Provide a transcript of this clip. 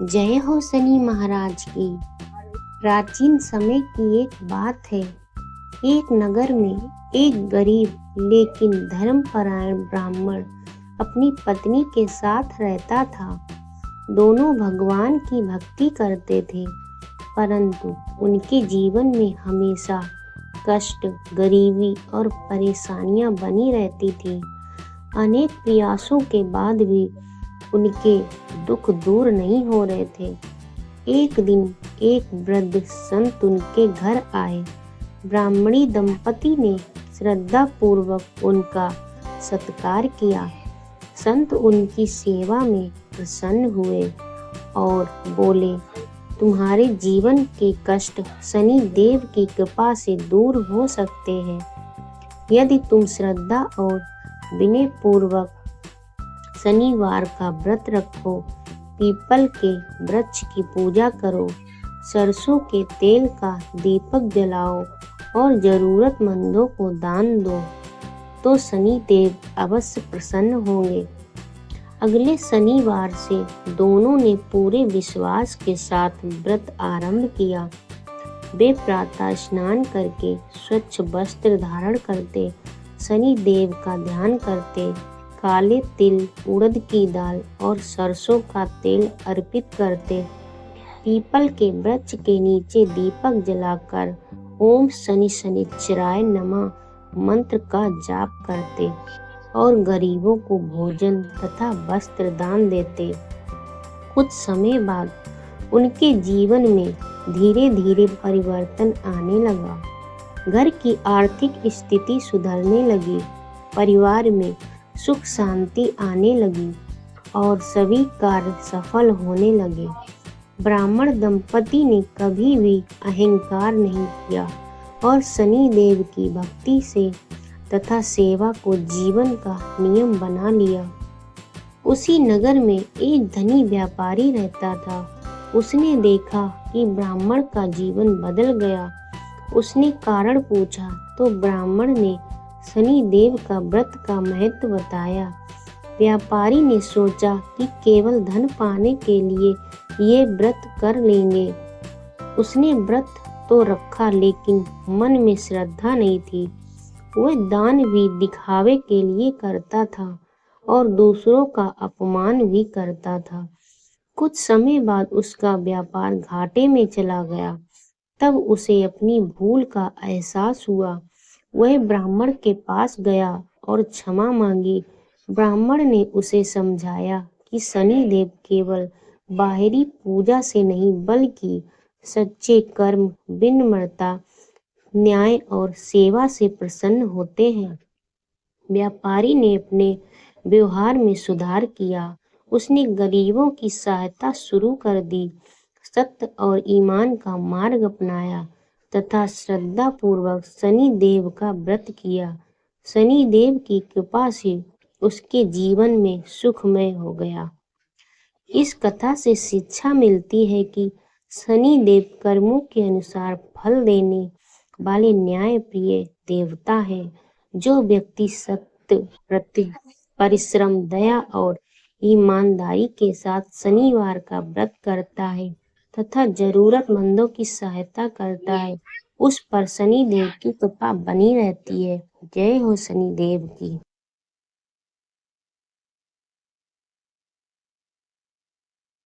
जय हो शनि महाराज की। प्राचीन समय की एक बात है। एक नगर में एक गरीब लेकिन धर्मपरायण ब्राह्मण अपनी पत्नी के साथ रहता था। दोनों भगवान की भक्ति करते थे, परंतु उनके जीवन में हमेशा कष्ट, गरीबी और परेशानियां बनी रहती थी। अनेक प्रयासों के बाद भी उनके दुख दूर नहीं हो रहे थे। एक दिन एक वृद्ध संत उनके घर आए। ब्राह्मणी दंपति ने श्रद्धा पूर्वक उनका सत्कार किया। संत उनकी सेवा में प्रसन्न हुए और बोले, तुम्हारे जीवन के कष्ट शनि देव की कृपा से दूर हो सकते हैं यदि तुम श्रद्धा और विनय पूर्वक शनिवार का व्रत रखो, पीपल के वृक्ष की पूजा करो, सरसों के तेल का दीपक जलाओ और जरूरतमंदों को दान दो, तो शनि देव अवश्य प्रसन्न होंगे। अगले शनिवार से दोनों ने पूरे विश्वास के साथ व्रत आरंभ किया। वे प्रातः स्नान करके स्वच्छ वस्त्र धारण करते, शनि देव का ध्यान करते, काले तिल, उड़द की दाल और सरसों का तेल अर्पित करते, पीपल के वृक्ष के नीचे दीपक जलाकर ओम शनि शनिश्चराय नमः मंत्र का जाप करते और गरीबों को भोजन तथा वस्त्र दान देते। कुछ समय बाद उनके जीवन में धीरे धीरे परिवर्तन आने लगा। घर की आर्थिक स्थिति सुधरने लगी, परिवार में सुख शांति आने लगी और सभी कार्य सफल होने लगे। ब्राह्मण दंपति ने कभी भी अहंकार नहीं किया और शनि देव की भक्ति से तथा सेवा को जीवन का नियम बना लिया। उसी नगर में एक धनी व्यापारी रहता था। उसने देखा कि ब्राह्मण का जीवन बदल गया। उसने कारण पूछा तो ब्राह्मण ने शनि देव का व्रत का महत्व बताया। व्यापारी ने सोचा कि केवल धन पाने के लिए ये व्रत कर लेंगे। उसने व्रत तो रखा, लेकिन मन में श्रद्धा नहीं थी। वह दान भी दिखावे के लिए करता था और दूसरों का अपमान भी करता था। कुछ समय बाद उसका व्यापार घाटे में चला गया। तब उसे अपनी भूल का एहसास हुआ। वह ब्राह्मण के पास गया और क्षमा मांगी। ब्राह्मण ने उसे समझाया कि शनि देव केवल बाहरी पूजा से नहीं, बल्कि सच्चे कर्म, विनम्रता, न्याय और सेवा से प्रसन्न होते हैं। व्यापारी ने अपने व्यवहार में सुधार किया। उसने गरीबों की सहायता शुरू कर दी, सत्य और ईमान का मार्ग अपनाया तथा श्रद्धा पूर्वक शनि देव का व्रत किया। शनि देव की कृपा से उसके जीवन में सुखमय हो गया। इस कथा से शिक्षा मिलती है कि शनि देव कर्मों के अनुसार फल देने वाले न्याय प्रिय देवता है। जो व्यक्ति सत्य, प्रति परिश्रम, दया और ईमानदारी के साथ शनिवार का व्रत करता है तथा जरूरतमंदों की सहायता करता है, उस पर शनि देव की कृपा बनी रहती है। जय हो शनि देव की।